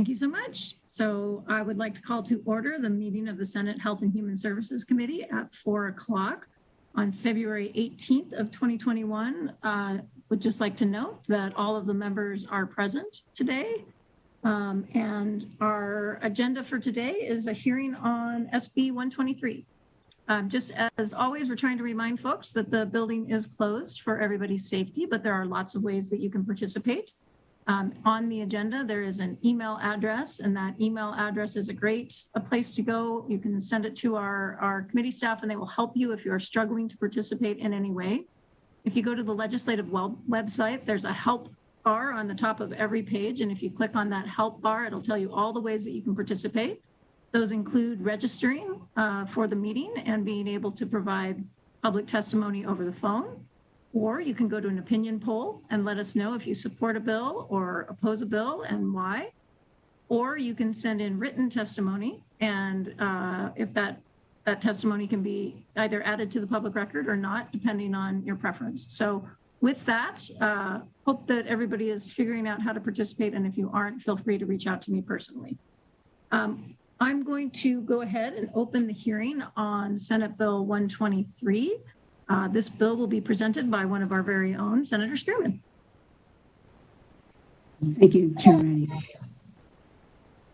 Thank you so much. So I would like to call to order the meeting of the Senate Health and Human Services Committee at 4 o'clock on February 18th of 2021. Would just like to note that all of the members are present today. And our agenda for today is a hearing on SB 123. Just as always, we're trying to remind folks that the building is closed for everybody's safety, but there are lots of ways that you can participate. On the agenda, there is an email address, and that email address is a place to go. You can send it to our committee staff, and they will help you if you're struggling to participate in any way. If you go to the legislative website, there's a help bar on the top of every page, and if you click on that help bar, it'll tell you all the ways that you can participate. Those include registering for the meeting and being able to provide public testimony over the phone. Or you can go to an opinion poll and let us know if you support a bill or oppose a bill and why. Or you can send in written testimony, and if that testimony can be either added to the public record or not, depending on your preference. So with that, hope that everybody is figuring out how to participate, and if you aren't, feel free to reach out to me personally. I'm going to go ahead and open the hearing on Senate Bill 123. This bill will be presented by one of our very own, Senator Spearman. Thank you, Chair Ratty.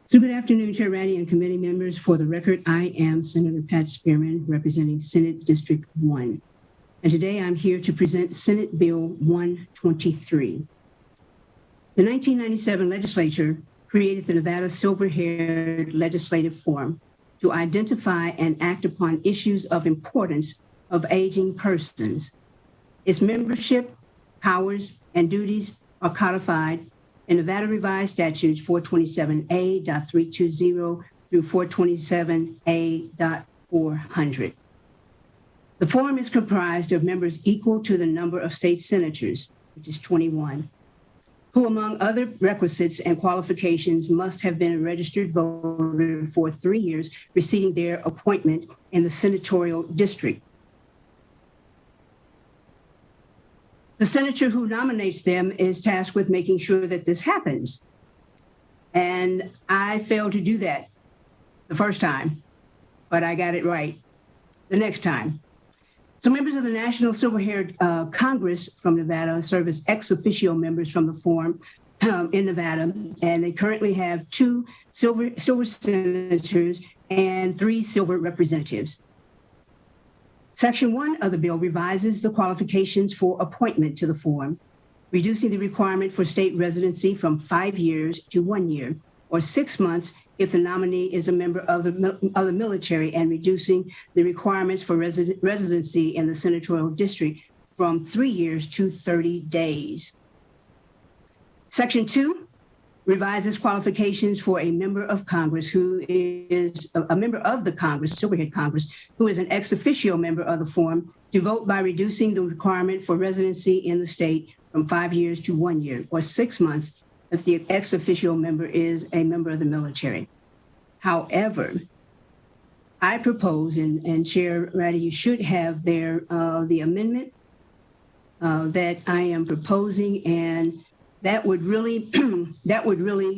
So good afternoon, Chair Ratty and committee members. For the record, I am Senator Pat Spearman, representing Senate District 1. And today I'm here to present Senate Bill 123. The 1997 legislature created the Nevada Silver-Haired Legislative Forum to identify and act upon issues of importance of aging persons. Its membership, powers, and duties are codified in Nevada Revised Statutes 427A.320 through 427A.400. The forum is comprised of members equal to the number of state senators, which is 21, who, among other requisites and qualifications, must have been a registered voter for 3 years preceding their appointment in the senatorial district. The senator who nominates them is tasked with making sure that this happens. And I failed to do that the first time, but I got it right the next time. So members of the National Silver-Haired Congress from Nevada serve as ex officio members from the forum in Nevada, and they currently have 2 silver senators and 3 silver representatives. Section 1 of the bill revises the qualifications for appointment to the forum, reducing the requirement for state residency from 5 years to 1 year, or 6 months if the nominee is a member of the military, and reducing the requirements for residency in the senatorial district from 3 years to 30 days. Section 2 revises qualifications for a member of Congress who is a member of the Congress, Silver-Haired Congress, who is an ex officio member of the forum, to vote by reducing the requirement for residency in the state from 5 years to 1 year, or 6 months if the ex officio member is a member of the military. However, I propose, and Chair Ratty, you should have there the amendment that I am proposing, and that would really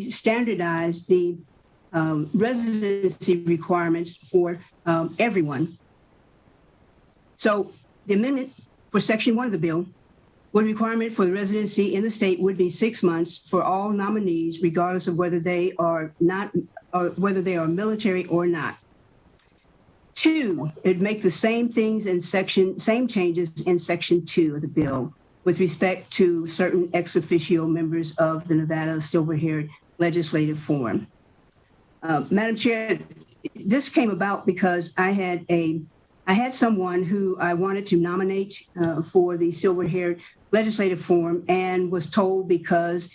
standardize the residency requirements for everyone. So the amendment for Section 1 of the bill would requirement for the residency in the state would be 6 months for all nominees, regardless of whether they are not, or whether they are military or not. 2, it'd make the same things in same changes in Section 2 of the bill with respect to certain ex officio members of the Nevada Silver-Haired Legislative Forum. Madam Chair, this came about because I had someone who I wanted to nominate for the Silver-Haired Legislative Forum, and was told because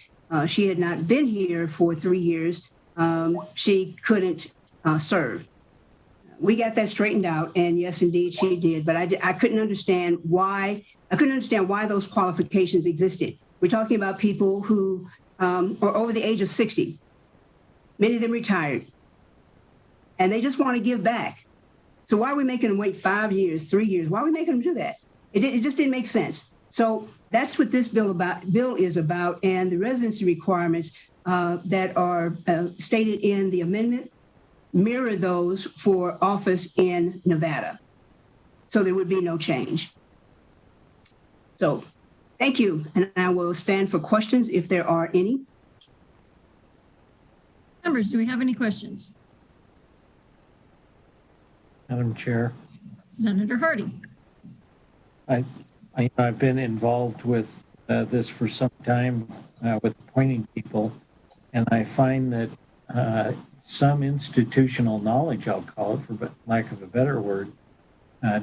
she had not been here for 3 years, she couldn't serve. We got that straightened out, and yes, indeed, she did. But I couldn't understand why. I couldn't understand why those qualifications existed. We're talking about people who are over the age of 60. Many of them retired, and they just want to give back. So why are we making them wait 5 years, 3 years? Why are we making them do that? It just didn't make sense. So that's what this bill is about, and the residency requirements that are stated in the amendment mirror those for office in Nevada. So there would be no change. So thank you. And I will stand for questions if there are any. Members, do we have any questions? Madam Chair, Senator Hardy. I've been involved with this for some time with appointing people, and I find that some institutional knowledge, I'll call it for lack of a better word,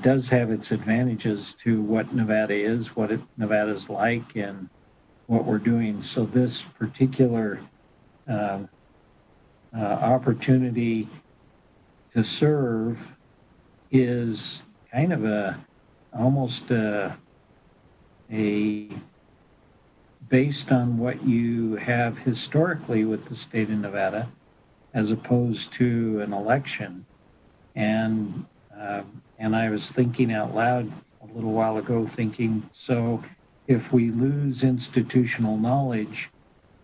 does have its advantages to what Nevada is, what Nevada's like, and what we're doing. So this particular opportunity to serve is kind of almost based on what you have historically with the state of Nevada, as opposed to an election. And I was thinking out loud a little while ago, thinking, so if we lose institutional knowledge,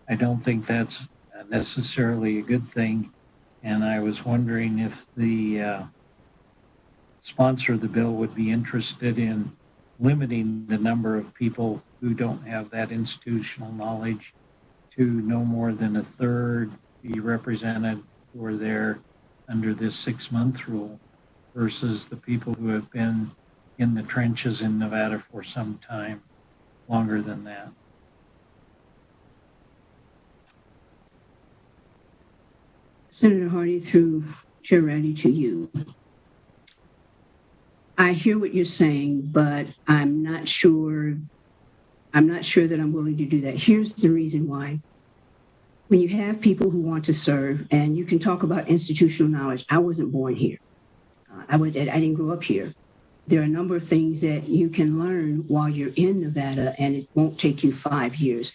I don't think that's necessarily a good thing. And I was wondering if the sponsor of the bill would be interested in limiting the number of people who don't have that institutional knowledge to no more than a third be represented who are there under this 6-month rule versus the people who have been in the trenches in Nevada for some time, longer than that. Senator Hardy, through Chair Ratty to you. I hear what you're saying, but I'm not sure that I'm willing to do that. Here's the reason why. When you have people who want to serve, and you can talk about institutional knowledge. I wasn't born here. I didn't grow up here. There are a number of things that you can learn while you're in Nevada, and it won't take you 5 years.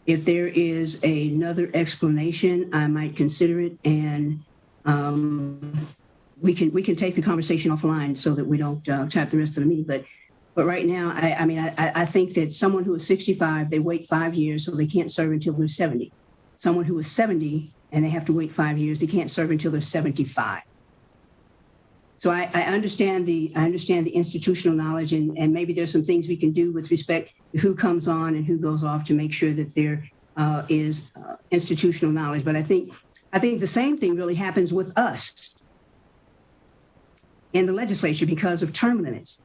If there is another explanation, I might consider it, and we can take the conversation offline so that we don't tap the rest of the meeting. But right now, I think that someone who is 65, they wait 5 years, so they can't serve until they're 70. Someone who is 70 and they have to wait 5 years, they can't serve until they're 75. So I understand the institutional knowledge, and maybe there's some things we can do with respect to who comes on and who goes off to make sure that there is institutional knowledge. But I think the same thing really happens with us in the legislature because of term limits.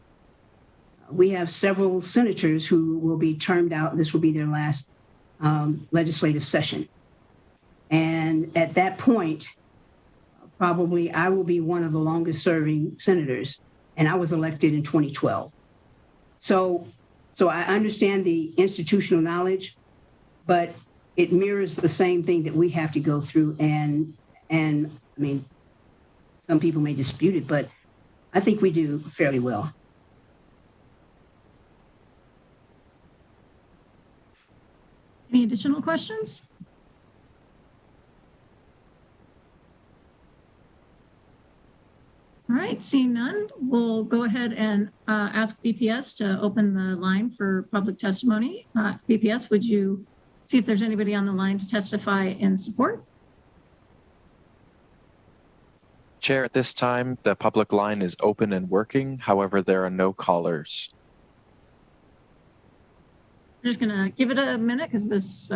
We have several senators who will be termed out. This will be their last legislative session. And at that point, probably I will be one of the longest serving senators, and I was elected in 2012. So I understand the institutional knowledge, but it mirrors the same thing that we have to go through. And I mean, some people may dispute it, but I think we do fairly well. Any additional questions? All right, seeing none, we'll go ahead and ask BPS to open the line for public testimony. BPS, would you see if there's anybody on the line to testify in support? Chair, at this time, the public line is open and working. However, there are no callers. I'm just going to give it a minute because this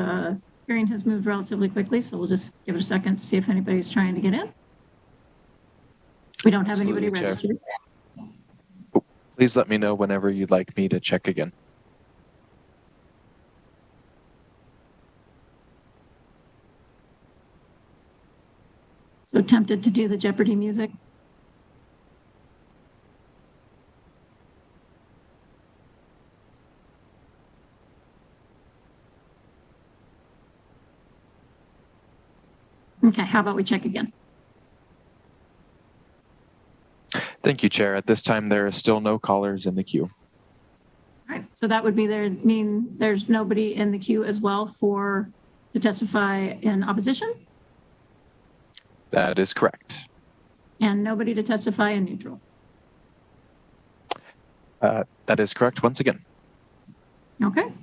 hearing has moved relatively quickly. So we'll just give it a second to see if anybody's trying to get in. We don't have anybody registered. Please let me know whenever you'd like me to check again. So tempted to do the Jeopardy music. Okay, how about we check again? Thank you, Chair. At this time, there are still no callers in the queue. All right, so that would mean there's nobody in the queue as well to testify in opposition? That is correct. And nobody to testify in neutral? That is correct once again. Okay.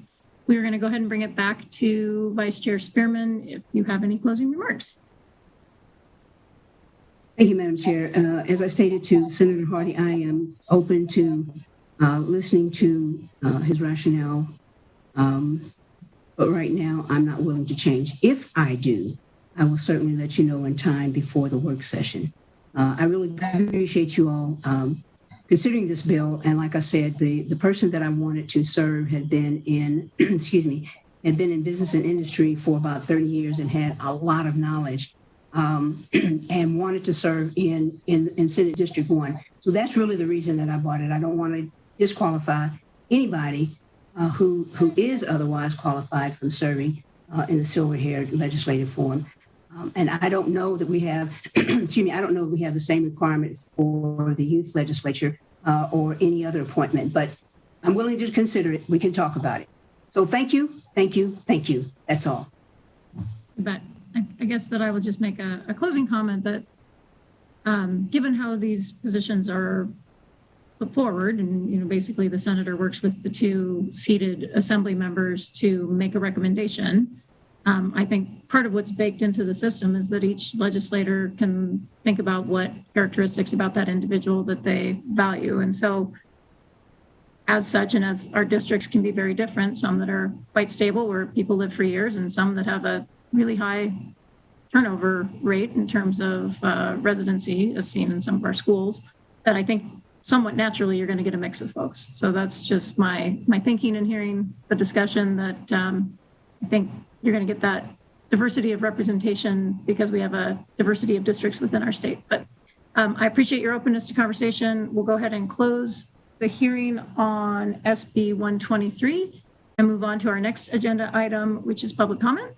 we are going to go ahead and bring it back to Vice Chair Spearman if you have any closing remarks. Thank you, Madam Chair. As I stated to Senator Hardy, I am open to listening to his rationale, but right now I'm not willing to change. If I do, I will certainly let you know in time before the work session. I really appreciate you all considering this bill. And like I said, the person that I wanted to serve had been in, excuse me, had been in business and industry for about 30 years and had a lot of knowledge. And wanted to serve in Senate District 1. So that's really the reason that I bought it. I don't want to disqualify anybody who is otherwise qualified from serving in the silver-haired legislative form. And I don't know that we have, excuse me, I don't know that we have the same requirement for the youth legislature or any other appointment, but I'm willing to consider it. We can talk about it. So thank you, thank you, thank you. That's all. But I guess that I will just make a closing comment that given how these positions are put forward, and basically the senator works with the two seated assembly members to make a recommendation, I think part of what's baked into the system is that each legislator can think about what characteristics about that individual that they value. And so as such, and as our districts can be very different, some that are quite stable where people live for years and some that have a really high turnover rate in terms of residency, as seen in some of our schools, that I think somewhat naturally you're going to get a mix of folks. So that's just my thinking and hearing the discussion that I think you're going to get that diversity of representation because we have a diversity of districts within our state. But I appreciate your openness to conversation. We'll go ahead and close the hearing on SB 123 and move on to our next agenda item, which is public comment.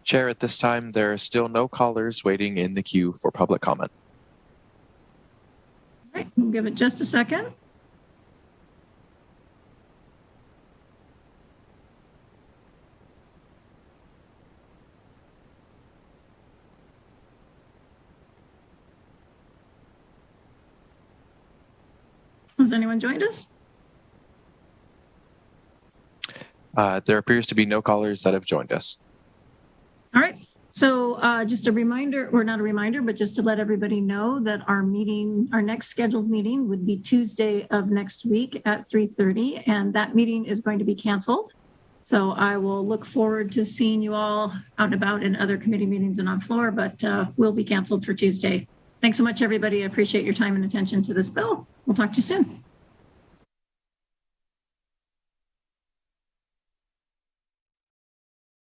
Chair, at this time, there are still no callers waiting in the queue for public comment. All right, we'll give it just a second. Has anyone joined us? There appears to be no callers that have joined us. All right. So just a reminder, or not a reminder, but just to let everybody know that our next scheduled meeting would be Tuesday of next week at 3:30, and that meeting is going to be canceled. So I will look forward to seeing you all out and about in other committee meetings and on floor, but will be canceled for Tuesday. Thanks so much, everybody. I appreciate your time and attention to this bill. We'll talk to you soon.